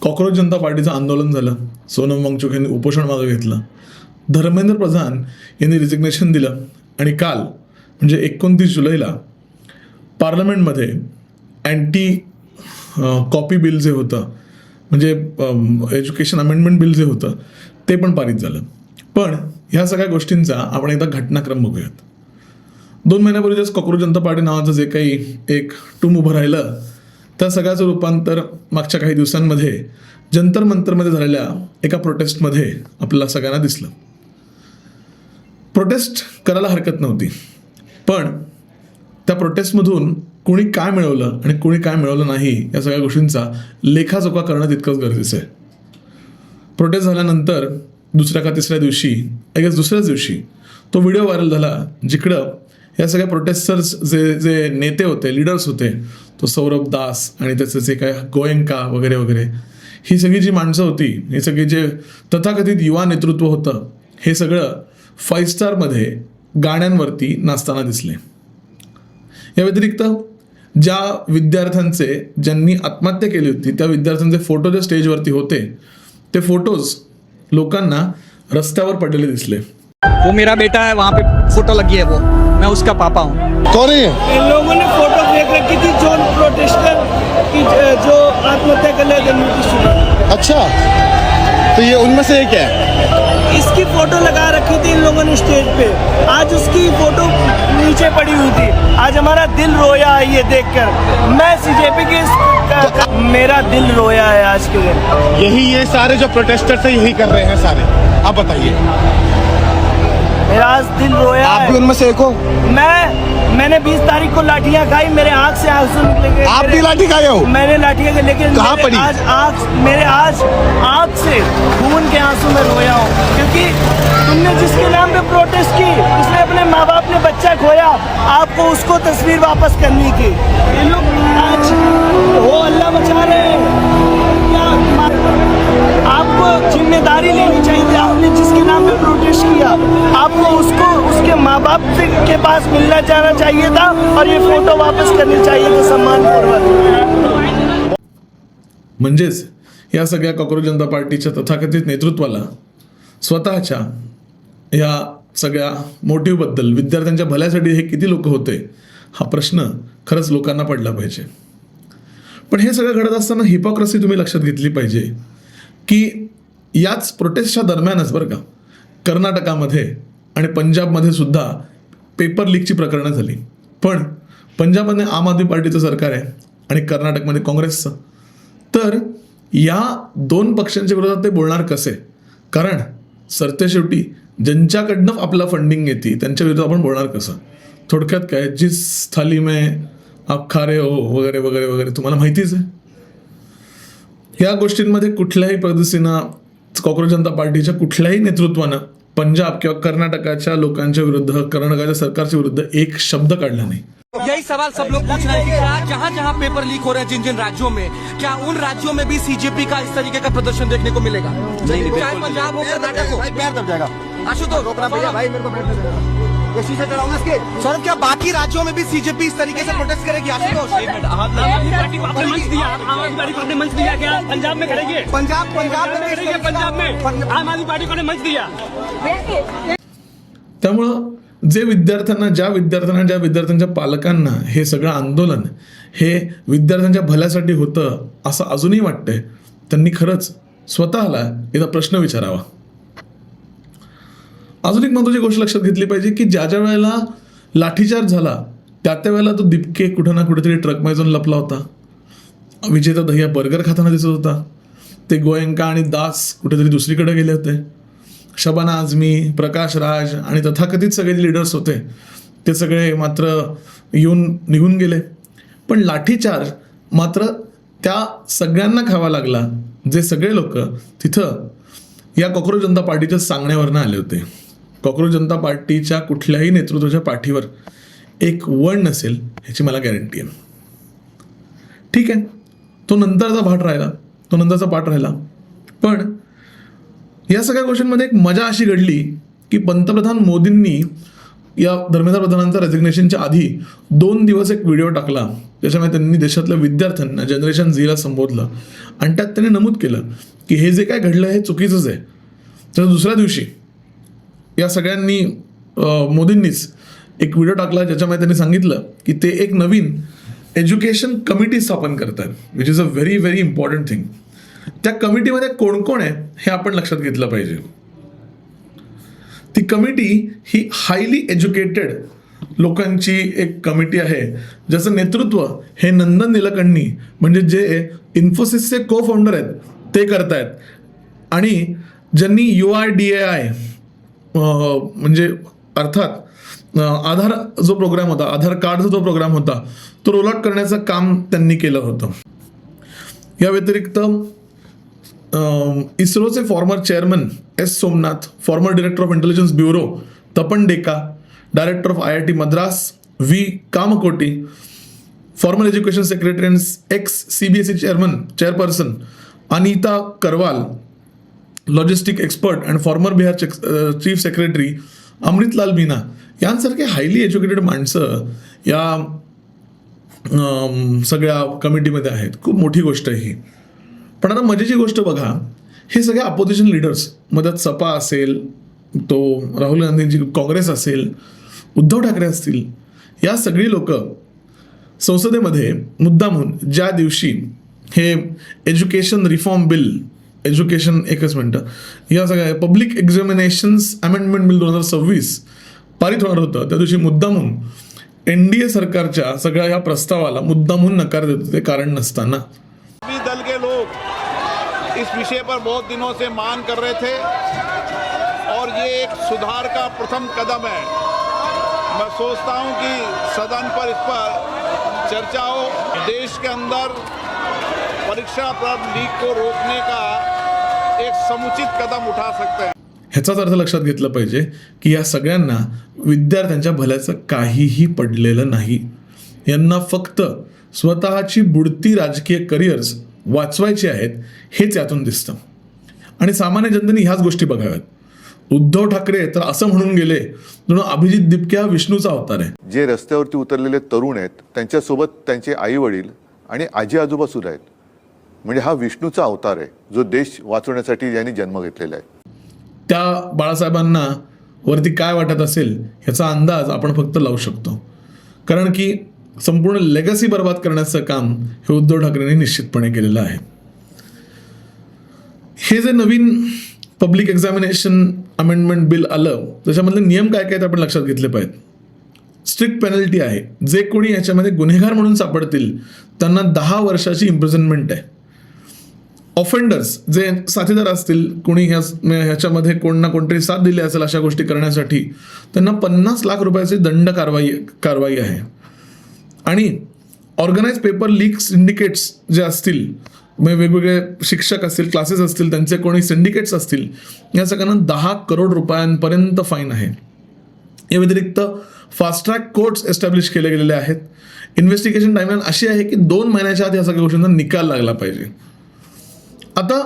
Cockroach जनता पार्टीचं आंदोलन झालं. सोनम वांगचुक यांनी उपोषण मागे घेतलं. धर्मेंद्र प्रधान यांनी रिजिग्नेशन दिलं आणि काल म्हणजे 29 जुलैला पार्लमेंटमध्ये अँटी कॉपी बिल जे होतं म्हणजे एज्युकेशन अमेंडमेंट बिल जे होतं ते पण पारित झालं. पण ह्या सगळ्या गोष्टींचा आपण एकदा घटनाक्रम बघूयात. 2 महिन्यापूर्वीच कॉक्रोच जनता पार्टी नावाचं जे काही एक टूम उभं राहिलं त्या सगळ्याचं रूपांतर मागच्या काही दिवसांमध्ये जंतर मंतरमध्ये झालेल्या एका प्रोटेस्टमध्ये आपल्याला सगळ्यांना दिसलं. प्रोटेस्ट करायला हरकत नव्हती, पण त्या प्रोटेस्टमधून कोणी काय मिळवलं आणि कोणी काय मिळवलं नाही या सगळ्या गोष्टींचा लेखाजोखा करणं तितकंच गरजेचं आहे. प्रोटेस्ट झाल्यानंतर दुसऱ्या का तिसऱ्या दिवशी दुसऱ्याच दिवशी तो व्हिडिओ व्हायरल झाला जिकडं या सगळ्या प्रोटेस्टर्स जे नेते होते, लीडर्स होते, तो सौरभ दास आणि त्याचं जे काय गोयंका वगैरे वगैरे ही सगळी जी माणसं होती, हे सगळी जे तथाकथित युवा नेतृत्व होतं, हे सगळं 5 स्टारमध्ये गाण्यांवरती नाचताना दिसले. या व्यतिरिक्त ज्या विद्यार्थ्यांचे ज्यांनी आत्महत्या केली होती त्या विद्यार्थ्यांचे फोटो जे स्टेजवरती होते ते फोटोज लोकांना रस्त्यावर पडलेले दिसले. वो मेरा बेटा है, वहाँ पे फोटो लगी है, वो मैं उसका पापा हूँ. कौन है? इन लोगों ने फोटो फेंक रखी थी जो प्रोटेस्टर की जो आत्महत्या कर लेते हैं. अच्छा, तो ये उनमें से एक है. इसकी फोटो लगा रखी थी इन लोगों ने स्टेज पे. आज उसकी फोटो नीचे पड़ी हुई थी. आज हमारा दिल रोया है ये देखकर. मैं सीजेपी के मेरा दिल रोया है आज के दिन. यही ये सारे जो प्रोटेस्टर्स है यही कर रहे हैं सारे. आप बताइए. मेरा आज दिल रोया आप है. भी उनमें से एक हो? मैंने 20 तारीख को लाठियां खाई, मेरे आंख से आंसू निकले. आप भी लाठी खाए हो? मैंने लाठियां खाई, लेकिन कहाँ पड़ी? आज आंख से खून के आंसू में रोया हूँ. क्योंकि तुमने जिसके नाम पे प्रोटेस्ट की उसने अपने माँ बाप ने बच्चा खोया, आपको उसको तस्वीर वापस करनी की. ये लोग आज हो अल्लाह बचा रहे हैं. आपको जिम्मेदारी लेनी चाहिए. आपने जिसके नाम पे प्रोटेस्ट किया आपको उसको उसके माँ बाप के पास मिलना जाना चाहिए था और ये फोटो वापस करनी चाहिए थी सम्मानपूर्वक. म्हणजेच या सगळ्या कॉक्रोच जनता पार्टीच्या तथाकथित नेतृत्वाला स्वतःच्या या सगळ्या मोटिव्हबद्दल विद्यार्थ्यांच्या भल्यासाठी हे किती लोक होते हा प्रश्न खरंच लोकांना पडला पाहिजे. पण हे सगळं घडत असताना हिपोक्रसी तुम्ही लक्षात घेतली पाहिजे की याच प्रोटेस्टच्या दरम्यानच बरं का कर्नाटकामध्ये आणि पंजाबमध्ये सुद्धा पेपर लीकची प्रकरणं झाली. पण पंजाबमध्ये आम आदमी पार्टीचं सरकार आहे आणि कर्नाटकमध्ये काँग्रेसचं. तर या 2 पक्षांच्या विरोधात ते बोलणार कसे? कारण सरतेशेवटी ज्यांच्याकडनं आपला फंडिंग येते त्यांच्या विरोधात आपण बोलणार कसं? थोडक्यात काय, जिस थाली में आप खा रहे हो वगैरे वगैरे वगैरे तुम्हाला माहितीच आहे. या गोष्टींमध्ये कुठल्याही पद्धतीनं कॉक्रोच जनता पार्टीच्या कुठल्याही नेतृत्वानं पंजाब किंवा कर्नाटकाच्या लोकांच्या विरुद्ध, कर्नाटकाच्या सरकारच्या विरुद्ध एक शब्द काढला नाही. यही सवाल सब लोग पूछ रहे हैं कि क्या जहाँ जहाँ पेपर लीक हो रहे हैं जिन जिन राज्यों में, क्या उन राज्यों में भी सीजेपी का इस तरीके का प्रदर्शन देखने को मिलेगा? नहीं, चाहे पंजाब हो, कर्नाटक हो. पैर दब जाएगा. आशुतोष रोकना भैया, भाई मेरे को बैठने देना. सर क्या बाकी राज्यों में भी सीजेपी इस तरीके से प्रोटेस्ट करेगी? आशुतोष आम आदमी पार्टी को आपने मंच दिया. आम आदमी पार्टी को आपने मंच दिया क्या? पंजाब में करेंगे? पंजाब पंजाब में आम आदमी पार्टी को मंच दिया. त्यामुळं ज्या विद्यार्थ्यांच्या पालकांना हे सगळं आंदोलन हे विद्यार्थ्यांच्या भल्यासाठी होतं असं अजूनही वाटतंय, त्यांनी खरंच स्वतःला एकदा प्रश्न विचारावा. अजून एक महत्त्वाची गोष्ट लक्षात घेतली पाहिजे की ज्या वेळेला लाठीचार्ज झाला त्या वेळेला तो दीपके कुठं ना कुठेतरी ट्रकमध्ये जाऊन लपला होता. विजेता दह्या बर्गर खाताना दिसत होता. ते गोयंका आणि दास कुठेतरी दुसरीकडे गेले होते. शबाना आझमी, प्रकाश राज आणि तथाकथित सगळे लीडर्स होते ते सगळे मात्र निघून गेले. पण लाठीचार्ज मात्र त्या सगळ्यांना खावा लागला जे सगळे लोक तिथं या कॉक्रोच जनता पार्टीच्या सांगण्यावरनं आले होते. कॉक्रोच जनता पार्टीच्या कुठल्याही नेतृत्वाच्या पाठीवर एक वण नसेल ह्याची मला गॅरंटी आहे. ठीक आहे, तो नंतरचा पाठ राहिला. पण या सगळ्या गोष्टींमध्ये एक मजा अशी घडली की पंतप्रधान मोदींनी या धर्मेंद्र प्रधानांचा रेझिग्नेशनच्या आधी 2 दिवस एक व्हिडिओ टाकला, त्याच्यामुळे त्यांनी देशातल्या विद्यार्थ्यांना जनरेशन झीला संबोधलं आणि त्यात त्यांनी नमूद केलं की हे जे काय घडलं हे चुकीचंच आहे. तर दुसऱ्या दिवशी या सगळ्यांनी मोदींनीच एक व्हिडिओ टाकला ज्याच्यामध्ये त्यांनी सांगितलं की ते एक नवीन एज्युकेशन कमिटी स्थापन करतात, which is a very very important thing. त्या कमिटीमध्ये कोण कोण आहे हे आपण लक्षात घेतलं पाहिजे. ती कमिटी ही हायली एज्युकेटेड लोकांची एक कमिटी आहे, ज्याचं नेतृत्व हे नंदन निलकर्णी म्हणजे जे इन्फोसिसचे को फाउंडर आहेत ते करतायत आणि ज्यांनी UIDAI म्हणजे अर्थात आधार जो प्रोग्राम होता, आधार कार्डचा जो प्रोग्राम होता तो रोल आउट करण्याचं काम त्यांनी केलं होतं. या व्यतिरिक्त इस्रोचे farmer chairman S. Somnath, farmer director of intelligence bureau Tapan deca, director of IIT Madras V. Kamakoti, farmer education secretary and x CBSE chairperson Anita Karwal, logistic expert and farmer Bihar chief secretary Amritlal Meena, यांसारखे हायली एज्युकेटेड माणसं या सगळ्या कमिटीमध्ये आहेत. खूप मोठी गोष्ट आहे ही. पण आता मजेची गोष्ट बघा, हे सगळे अपोजिशन लिडर्स, मदत सपा असेल, तो राहुल गांधींची काँग्रेस असेल, उद्धव ठाकरे असतील, या सगळी लोक संसदेमध्ये मुद्दामून ज्या दिवशी हे एज्युकेशन रिफॉर्म बिल, एज्युकेशन एकच मिनटं, या सगळ्या पब्लिक एक्झामिनेशन्स अमेंडमेंट बिल 2026 पारित होणार होतं, त्या दिवशी मुद्दामून NDA सरकारच्या सगळ्या ह्या प्रस्तावाला मुद्दामून नकार देत होते कारण नसताना. भी दल के लोग इस विषय पर बहुत दिनों से मांग कर रहे थे और ये एक सुधार का प्रथम कदम है. मैं सोचता हूं कि सदन पर इस पर चर्चा हो. देश के अंदर परीक्षा पर लीक को रोकने का एक समुचित कदम उठा सकते हैं. ह्याचाच अर्थ लक्षात घेतला पाहिजे की या सगळ्यांना विद्यार्थ्यांच्या भल्याचं काहीही पडलेलं नाही. यांना फक्त स्वतःची बुडती राजकीय करिअर्स वाचवायची आहेत हेच यातून दिसतं. आणि सामान्य जनतेने ह्याच गोष्टी बघाव्यात. उद्धव ठाकरे तर असं म्हणून गेले जणू अभिजित दिपके हा विष्णूचा अवतार आहे. जे रस्त्यावरती उतरलेले तरुण आहेत त्यांच्यासोबत त्यांचे आई वडील आणि आजी आजोबा सुद्धा आहेत. म्हणजे हा विष्णूचा अवतार आहे जो देश वाचवण्यासाठी यांनी जन्म घेतलेला आहे. त्या बाळासाहेबांना वरती काय वाटत असेल ह्याचा अंदाज आपण फक्त लावू शकतो, कारण की संपूर्ण लेगसी बर्बाद करण्याचं काम हे उद्धव ठाकरेंनी निश्चितपणे केलेलं आहे. हे जे नवीन पब्लिक एक्झामिनेशन अमेंडमेंट बिल आलं त्याच्यामधले नियम काय काय ते आपण लक्षात घेतले पाहिजेत. स्ट्रिक्ट पेनल्टी आहे. जे कोणी याच्यामध्ये गुन्हेगार म्हणून सापडतील त्यांना 10 वर्षाची इम्प्रिझनमेंट आहे. ऑफेंडर्स जे साथीदार असतील, कोणी ह्याच्यामध्ये कोण ना कोणतरी साथ दिली असेल अशा गोष्टी करण्यासाठी, त्यांना 50 लाख रुपयाची दंड कारवाई आहे. आणि ऑर्गनाइज पेपर लीक सिंडिकेट्स जे असतील, वेगवेगळे शिक्षक असतील, क्लासेस असतील, त्यांचे कोणी सिंडिकेट्स असतील, या सगळ्यांना 10 करोड रुपयांपर्यंत फाईन आहे. या व्यतिरिक्त फास्ट ट्रॅक कोर्ट्स एस्टॅब्लिश केले गेलेले आहेत. इन्व्हेस्टिगेशन टाइमलाईन अशी आहे की 2 महिन्याच्या आत या सगळ्या गोष्टींचा निकाल लागला पाहिजे. आता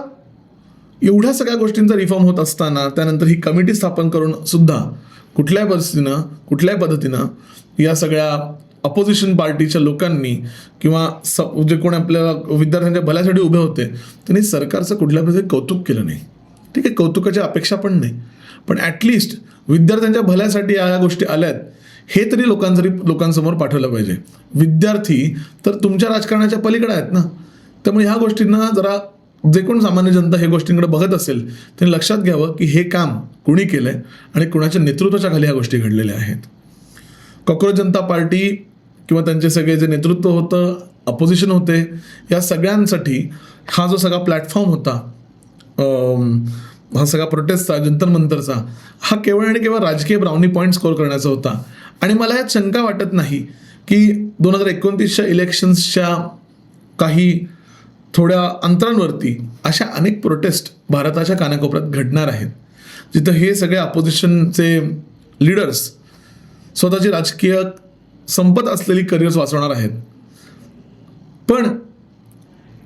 एवढ्या सगळ्या गोष्टींचा रिफॉर्म होत असताना त्यानंतर ही कमिटी स्थापन करून सुद्धा कुठल्या परिस्थितीनं, कुठल्या पद्धतीनं या सगळ्या अपोजिशन पार्टीच्या लोकांनी किंवा जे कोण आपल्याला विद्यार्थ्यांच्या भल्यासाठी उभे होते त्यांनी सरकारचं कुठल्या प्रकारे कौतुक केलं नाही. ठीक आहे, कौतुकाची अपेक्षा पण नाही, पण ॲटलिस्ट विद्यार्थ्यांच्या भल्यासाठी या गोष्टी आल्यात हे तरी लोकांसमोर पाठवलं पाहिजे. विद्यार्थी तर तुमच्या राजकारणाच्या पलीकडे आहेत ना, त्यामुळे ह्या गोष्टींना जरा जे कोण सामान्य जनता हे गोष्टींकडे बघत असेल त्यांनी लक्षात घ्यावं की हे काम कुणी केलं आहे आणि कुणाच्या नेतृत्वाच्या खाली ह्या गोष्टी घडलेल्या आहेत. कॉक्रोच जनता पार्टी किंवा त्यांचे सगळे जे नेतृत्व होतं, अपोजिशन होते, या सगळ्यांसाठी हा जो सगळा प्लॅटफॉर्म होता, हा सगळा प्रोटेस्टचा, जंतर मंतरचा, हा केवळ आणि केवळ राजकीय ब्राउनी पॉईंट स्कोर करण्याचा होता. आणि मला यात शंका वाटत नाही की 2029च्या इलेक्शन्सच्या काही थोड्या अंतरांवरती अशा अनेक प्रोटेस्ट भारताच्या कानाकोपऱ्यात घडणार आहेत, जिथं हे सगळे अपोजिशनचे लीडर्स स्वतःची राजकीय संपत असलेली करिअर्स वाचवणार आहेत. पण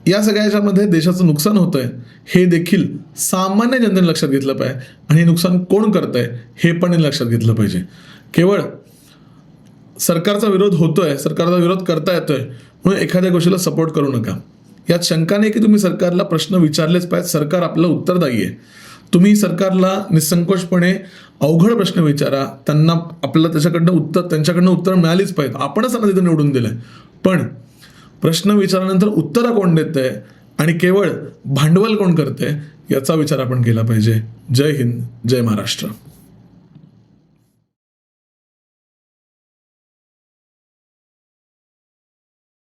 या सगळ्याच्यामध्ये देशाचं नुकसान होतंय हे देखील सामान्य जनतेने लक्षात घेतलं पाहिजे आणि हे नुकसान कोण करतंय हे पण लक्षात घेतलं पाहिजे. केवळ सरकारचा विरोध होतोय, सरकारचा विरोध करता येतोय म्हणून एखाद्या गोष्टीला सपोर्ट करू नका. यात शंका नाही की तुम्ही सरकारला प्रश्न विचारलेच पाहिजेत. सरकार आपलं उत्तरदायी आहे. तुम्ही सरकारला निसंकोचपणे अवघड प्रश्न विचारा, त्यांना आपल्याला त्यांच्याकडनं उत्तर मिळालीच पाहिजेत. आपणच त्यांना तिथे निवडून दिलंय. पण प्रश्न विचारल्यानंतर उत्तरं कोण देतंय आणि केवळ भांडवल कोण करतंय याचा विचार आपण केला पाहिजे. जय हिंद, जय महाराष्ट्र.